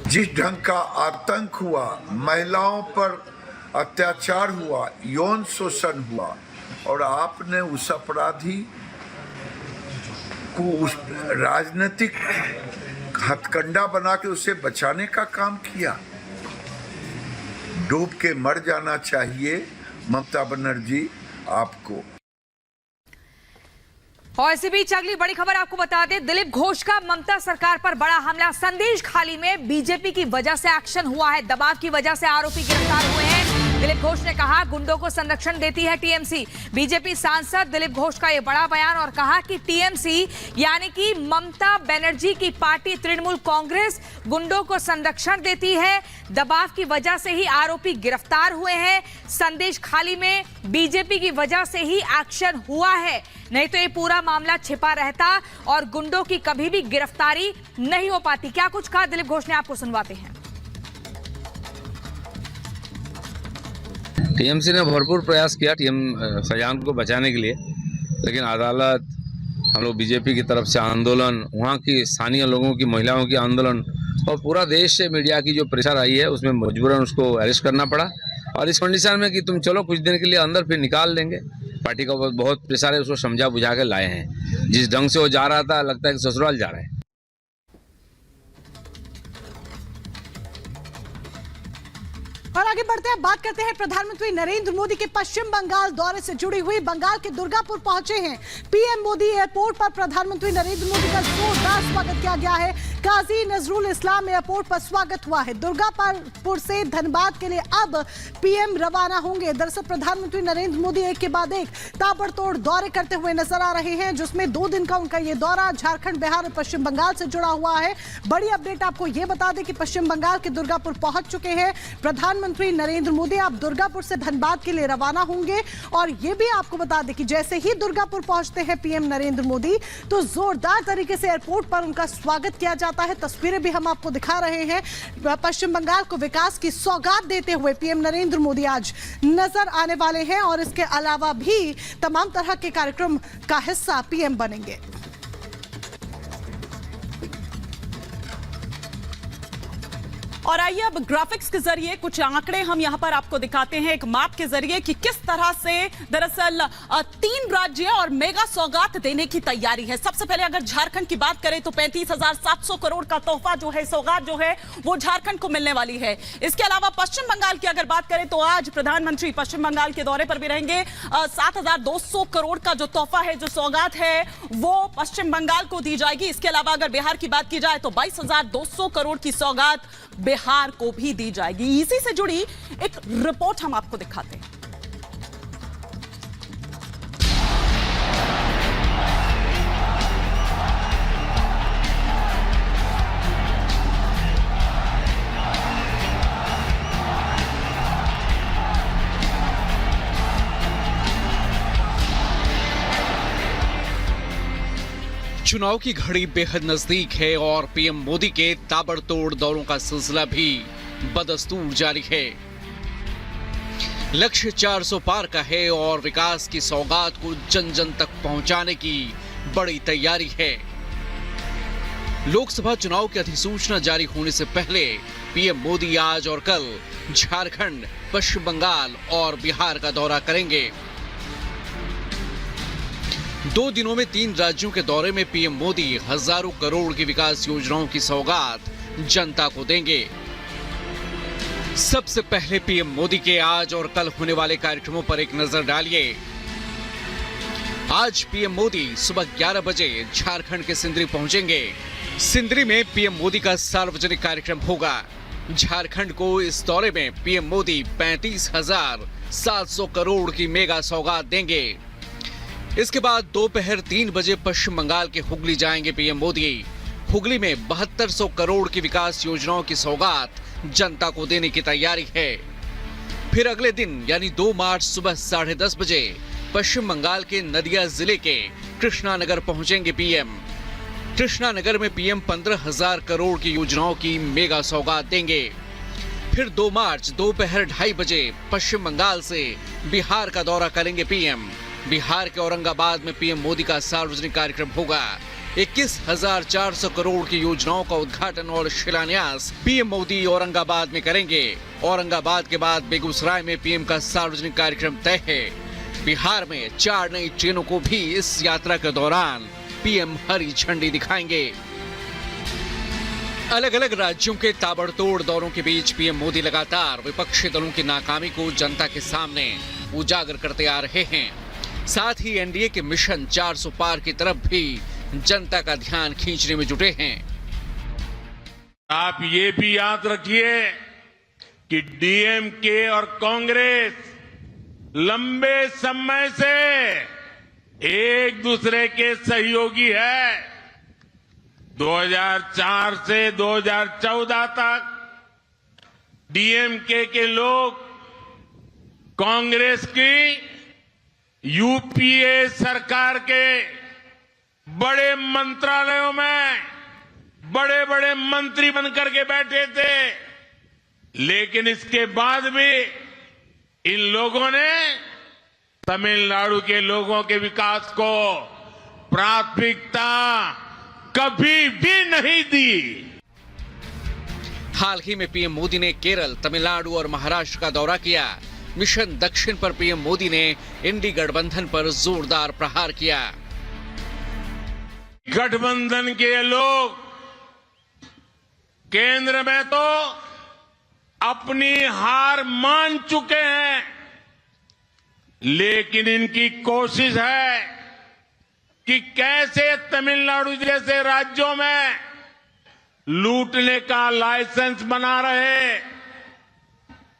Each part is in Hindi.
जिस ढंग का आतंक हुआ, महिलाओं पर अत्याचार हुआ, यौन शोषण हुआ, और आपने उस अपराधी को उस राजनीतिक हथकंडा बना के उसे बचाने का काम किया। डूब के मर जाना चाहिए ममता बनर्जी आपको। और इसी बीच अगली बड़ी खबर आपको बता दें, दिलीप घोष का ममता सरकार पर बड़ा हमला। संदेश खाली में बीजेपी की वजह से एक्शन हुआ है, दबाव की वजह से आरोपी गिरफ्तार हुए हैं। दिलीप घोष ने कहा गुंडों को संरक्षण देती है टीएमसी। बीजेपी सांसद दिलीप घोष का यह बड़ा बयान, और कहा कि टीएमसी यानी कि ममता बनर्जी की पार्टी तृणमूल कांग्रेस गुंडों को संरक्षण देती है, दबाव की वजह से ही आरोपी गिरफ्तार हुए हैं। संदेश खाली में बीजेपी की वजह से ही एक्शन हुआ है, नहीं तो ये पूरा मामला छिपा रहता और गुंडों की कभी भी गिरफ्तारी नहीं हो पाती। क्या कुछ कहा दिलीप घोष ने, आपको सुनवाते हैं। टीएमसी ने भरपूर प्रयास किया फैजान को बचाने के लिए, लेकिन अदालत, हम लोग बीजेपी की तरफ से आंदोलन, वहाँ की स्थानीय लोगों की, महिलाओं की आंदोलन और पूरा देश से मीडिया की जो प्रेशर आई है, उसमें मजबूरन उसको अरेस्ट करना पड़ा। और इस कंडीशन में कि तुम चलो कुछ दिन के लिए अंदर, फिर निकाल लेंगे। पार्टी का बहुत प्रेशर है, उसको समझा बुझा के लाए हैं। जिस ढंग से वो जा रहा था, लगता है कि ससुराल जा रहा है। और आगे बढ़ते हैं, बात करते हैं प्रधानमंत्री नरेंद्र मोदी के पश्चिम बंगाल दौरे से जुड़ी हुई। बंगाल के दुर्गापुर पहुंचे हैं पीएम मोदी। एयरपोर्ट पर प्रधानमंत्री नरेंद्र मोदी का जोरदार स्वागत किया गया है। काजी नजरुल इस्लाम एयरपोर्ट पर स्वागत हुआ है। दुर्गापुर से धनबाद के लिए अब पीएम रवाना होंगे। दरअसल प्रधानमंत्री नरेंद्र मोदी एक के बाद एक ताबड़तोड़ दौरे करते हुए नजर आ रहे हैं, जिसमें 2 दिन का उनका ये दौरा झारखंड, बिहार और पश्चिम बंगाल से जुड़ा हुआ है। बड़ी अपडेट आपको ये बता दें कि पश्चिम बंगाल के दुर्गापुर पहुंच चुके हैं प्रधानमंत्री नरेंद्र मोदी। आप दुर्गापुर से धनबाद के लिए रवाना होंगे। और ये भी आपको बता दें कि जैसे ही दुर्गापुर पहुंचते हैं पीएम नरेंद्र मोदी, तो जोरदार तरीके से एयरपोर्ट पर उनका स्वागत किया जाता है। तस्वीरें भी हम आपको दिखा रहे हैं। पश्चिम बंगाल को विकास की सौगात देते हुए पीएम नरेंद्र मोदी आज नजर आने वाले हैं, और इसके अलावा भी तमाम तरह के कार्यक्रम का हिस्सा पीएम बनेंगे। और आइए अब ग्राफिक्स के जरिए कुछ आंकड़े हम यहां पर आपको दिखाते हैं, एक मैप के जरिए कि किस तरह से दरअसल 3 राज्य और मेगा सौगात देने की तैयारी है। सबसे पहले अगर झारखंड की बात करें तो 35,700 करोड़ का तोहफा जो है, सौगात जो है, वो झारखंड को मिलने वाली है। इसके अलावा पश्चिम बंगाल की अगर बात करें तो आज प्रधानमंत्री पश्चिम बंगाल के दौरे पर भी रहेंगे। 7,200 करोड़ का जो तोहफा है, जो सौगात है, वो पश्चिम बंगाल को दी जाएगी। इसके अलावा अगर बिहार की बात की जाए तो 22,200 करोड़ की सौगात बिहार को भी दी जाएगी। इसी से जुड़ी एक रिपोर्ट हम आपको दिखाते हैं। चुनाव की घड़ी बेहद नजदीक है और पीएम मोदी के ताबड़तोड़ दौरों का सिलसिला भी बदस्तूर जारी है। लक्ष्य 400 पार का है और विकास की सौगात को जन जन तक पहुंचाने की बड़ी तैयारी है। लोकसभा चुनाव की अधिसूचना जारी होने से पहले पीएम मोदी आज और कल झारखंड, पश्चिम बंगाल और बिहार का दौरा करेंगे। 2 दिनों में 3 राज्यों के दौरे में पीएम मोदी हजारों करोड़ की विकास योजनाओं की सौगात जनता को देंगे। सबसे पहले पीएम मोदी के आज और कल होने वाले कार्यक्रमों पर एक नजर डालिए। आज पीएम मोदी सुबह 11 बजे झारखंड के सिंदरी पहुंचेंगे। सिंदरी में पीएम मोदी का सार्वजनिक कार्यक्रम होगा। झारखंड को इस दौरे में पीएम मोदी 35,700 करोड़ की मेगा सौगात देंगे। इसके बाद दोपहर 3 बजे पश्चिम बंगाल के हुगली जाएंगे पीएम मोदी। हुगली में 7200 करोड़ की विकास योजनाओं की सौगात जनता को देने की तैयारी है। फिर अगले दिन यानी 2 मार्च सुबह 10:30 बजे पश्चिम बंगाल के नदिया जिले के कृष्णानगर पहुंचेंगे पीएम। कृष्णानगर में पीएम 15,000 करोड़ की योजनाओं की मेगा सौगात देंगे। फिर 2 मार्च दोपहर 2:30 बजे पश्चिम बंगाल से बिहार का दौरा करेंगे पीएम। बिहार के औरंगाबाद में पीएम मोदी का सार्वजनिक कार्यक्रम होगा। 21,400 करोड़ की योजनाओं का उद्घाटन और शिलान्यास पीएम मोदी औरंगाबाद में करेंगे। औरंगाबाद के बाद बेगूसराय में पीएम का सार्वजनिक कार्यक्रम तय है। बिहार में 4 नई ट्रेनों को भी इस यात्रा के दौरान पीएम हरी झंडी दिखाएंगे। अलग अलग राज्यों के ताबड़तोड़ दौरों के बीच पीएम मोदी लगातार विपक्षी दलों की नाकामी को जनता के सामने उजागर करते आ रहे हैं। साथ ही एनडीए के मिशन 400 पार की तरफ भी जनता का ध्यान खींचने में जुटे हैं। आप ये भी याद रखिए कि डीएमके और कांग्रेस लंबे समय से एक दूसरे के सहयोगी है। 2004 से 2014 तक डीएमके के लोग कांग्रेस की यूपीए सरकार के बड़े मंत्रालयों में बड़े बड़े मंत्री बनकर के बैठे थे, लेकिन इसके बाद भी इन लोगों ने तमिलनाडु के लोगों के विकास को प्राथमिकता कभी भी नहीं दी। हाल ही में पीएम मोदी ने केरल, तमिलनाडु और महाराष्ट्र का दौरा किया। मिशन दक्षिण पर पीएम मोदी ने इंडी गठबंधन पर जोरदार प्रहार किया। गठबंधन के लोग केंद्र में तो अपनी हार मान चुके हैं, लेकिन इनकी कोशिश है कि कैसे तमिलनाडु जैसे राज्यों में लूटने का लाइसेंस बना रहे,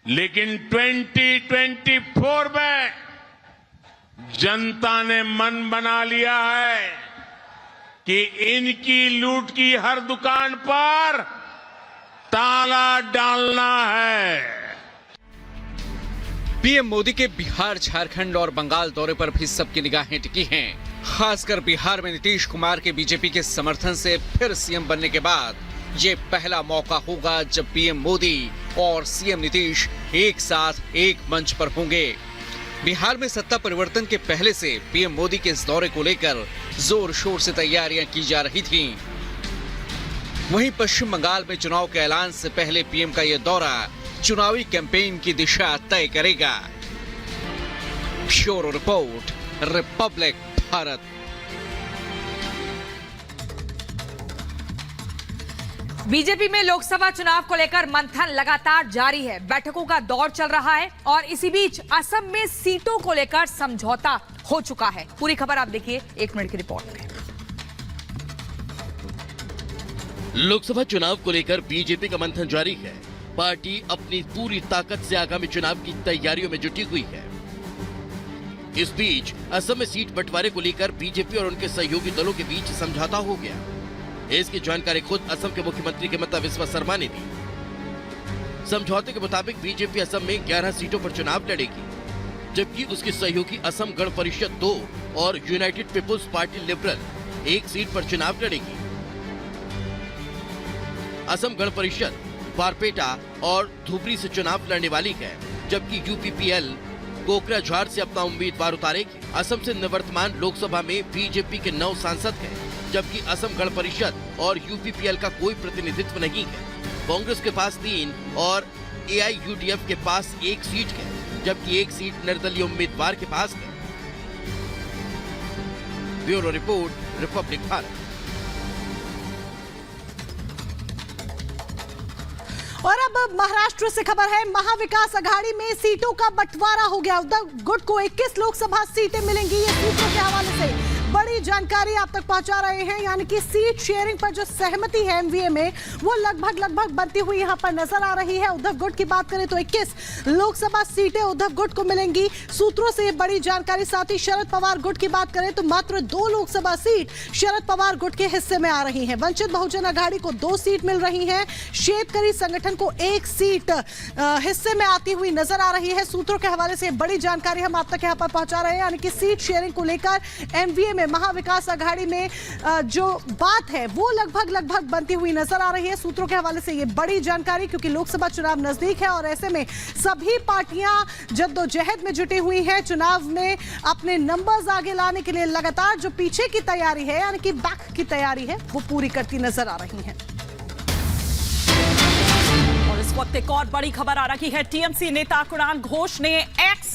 लेकिन 2024 में जनता ने मन बना लिया है कि इनकी लूट की हर दुकान पर ताला डालना है। पीएम मोदी के बिहार, झारखंड और बंगाल दौरे पर भी सबकी निगाहें टिकी हैं। खासकर बिहार में नीतीश कुमार के बीजेपी के समर्थन से फिर सीएम बनने के बाद ये पहला मौका होगा जब पीएम मोदी और सीएम नीतीश एक साथ एक मंच पर होंगे। बिहार में सत्ता परिवर्तन के पहले से पीएम मोदी के इस दौरे को लेकर जोर शोर से तैयारियां की जा रही थीं। वहीं पश्चिम बंगाल में चुनाव के ऐलान से पहले पीएम का यह दौरा चुनावी कैंपेन की दिशा तय करेगा। Bureau report, Republic Bharat. BJP में लोकसभा चुनाव को लेकर मंथन लगातार जारी है। बैठकों का दौर चल रहा है और इसी बीच असम में सीटों को लेकर समझौता हो चुका है। पूरी खबर आप देखिए 1 मिनट की रिपोर्ट में। लोकसभा चुनाव को लेकर बीजेपी का मंथन जारी है। पार्टी अपनी पूरी ताकत से आगामी चुनाव की तैयारियों में जुटी हुई है। इस बीच असम में सीट बंटवारे को लेकर बीजेपी और उनके सहयोगी दलों के बीच समझौता हो गया। इसकी जानकारी खुद असम के मुख्यमंत्री हिमंता बिस्वा शर्मा ने दी। समझौते के मुताबिक बीजेपी असम में 11 सीटों पर चुनाव लड़ेगी, जबकि उसकी सहयोगी असम गण परिषद 2 और United Peoples Party Liberal 1 seat पर चुनाव लड़ेगी। असम गण परिषद बारपेटा और धुबरी से चुनाव लड़ने वाली है, जबकि यूपीपीएल कोकराझार से अपना उम्मीदवार उतारेगी। असम से निवर्तमान लोकसभा में बीजेपी के 9 सांसद हैं, जबकि असम गण परिषद और यूपीपीएल का कोई प्रतिनिधित्व नहीं है। कांग्रेस के पास 3 और एआईयूडीएफ के पास 1 सीट है, जबकि 1 सीट निर्दलीय उम्मीदवार के पास है। Bureau report, Republic Bharat. और अब महाराष्ट्र से खबर है। महाविकास अघाड़ी में सीटों का बंटवारा हो गया। उद्धव गुट को 21 लोकसभा सीटें मिलेंगी। ये सूत्रों के हवाले से बड़ी जानकारी आप तक पहुंचा रहे हैं। यानी कि सीट शेयरिंग पर जो सहमति है एमवीए में, वो लगभग बनती हुई यहां पर नजर आ रही है। उद्धव गुट की बात करें तो 21 लोकसभा सीटें उद्धव गुट को मिलेंगी। सूत्रों से बड़ी जानकारी। साथ ही शरद पवार गुट की बात करें तो मात्र 2 लोकसभा सीट शरद पवार गुट के हिस्से में आ रही हैं। वंचित बहुजन अघाड़ी को 2 सीट मिल रही हैं। शेतकरी संगठन को 1 सीट हिस्से में आती हुई नजर आ रही है। सूत्रों के हवाले से बड़ी जानकारी हम आप तक यहां पर पहुंचा रहे हैं। यानी कि सीट शेयरिंग को लेकर एमवीए में महाविकास आघाड़ी में जो बात है वो लगभग बनती हुई नजर आ रही है। सूत्रों के हवाले से ये बड़ी जानकारी, क्योंकि लोकसभा चुनाव नजदीक है और ऐसे में सभी पार्टियां जद्दोजहद में जुटी हुई हैं चुनाव में अपने नंबर्स आगे लाने के लिए। लगातार जो पीछे की तैयारी है यानी कि बैक की तैयारी है वो पूरी करती नजर आ रही है। और इस वक्त एक और बड़ी खबर आ रही है। टीएमसी नेता कुणाल घोष ने एक्स